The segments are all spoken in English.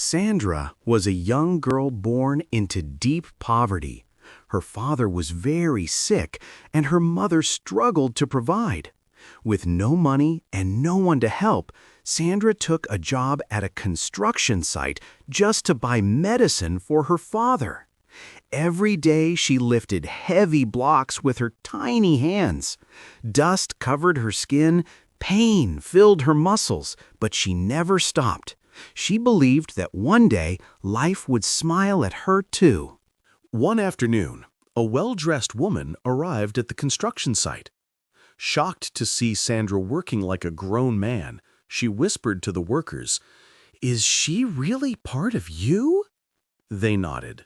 Sandra was a young girl born into deep poverty. Her father was very sick, and her mother struggled to provide. With no money and no one to help, Sandra took a job at a construction site just to buy medicine for her father. Every day she lifted heavy blocks with her tiny hands. Dust covered her skin, pain filled her muscles, but she never stopped. She believed that one day life would smile at her too. One afternoon, a well-dressed woman arrived at the construction site. Shocked to see Sandra working like a grown man, she whispered to the workers, "Is she really part of you?" They nodded.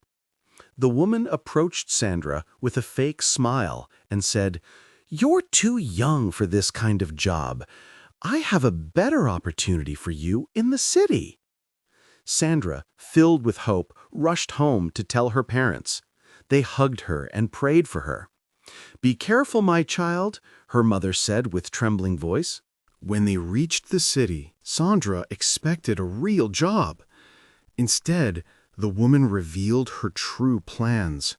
The woman approached Sandra with a fake smile and said, "You're too young for this kind of job. I have a better opportunity for you in the city." Sandra, filled with hope, rushed home to tell her parents. They hugged her and prayed for her. "Be careful, my child," her mother said with trembling voice. When they reached the city, Sandra expected a real job. Instead, the woman revealed her true plans.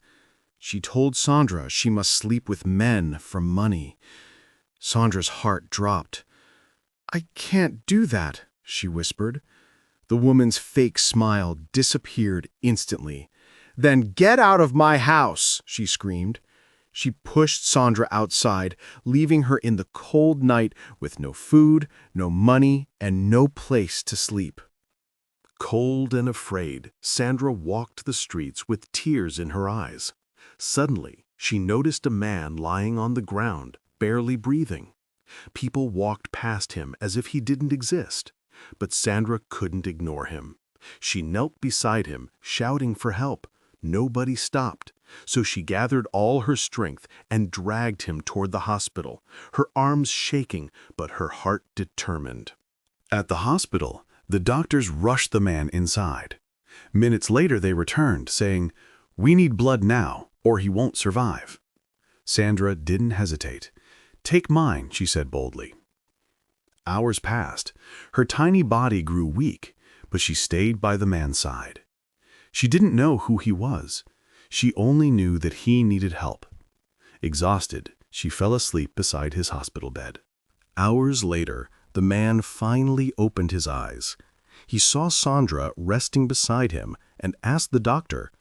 She told Sandra she must sleep with men for money. Sandra's heart dropped. "I can't do that," she whispered. The woman's fake smile disappeared instantly. "Then get out of my house," she screamed. She pushed Sandra outside, leaving her in the cold night with no food, no money, and no place to sleep. Cold and afraid, Sandra walked the streets with tears in her eyes. Suddenly, she noticed a man lying on the ground, barely breathing. People walked past him as if he didn't exist, but Sandra couldn't ignore him. She knelt beside him, shouting for help. Nobody stopped, so she gathered all her strength and dragged him toward the hospital, her arms shaking but her heart determined. At the hospital, the doctors rushed the man inside. Minutes later they returned, saying, "We need blood now, or he won't survive." Sandra didn't hesitate. "Take mine," she said boldly. Hours passed. Her tiny body grew weak, but she stayed by the man's side. She didn't know who he was. She only knew that he needed help. Exhausted, she fell asleep beside his hospital bed. Hours later, the man finally opened his eyes. He saw Sandra resting beside him and asked the doctor,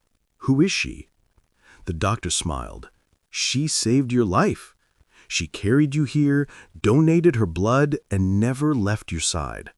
"Who is she?" The doctor smiled. "She saved your life. She carried you here, donated her blood, and never left your side.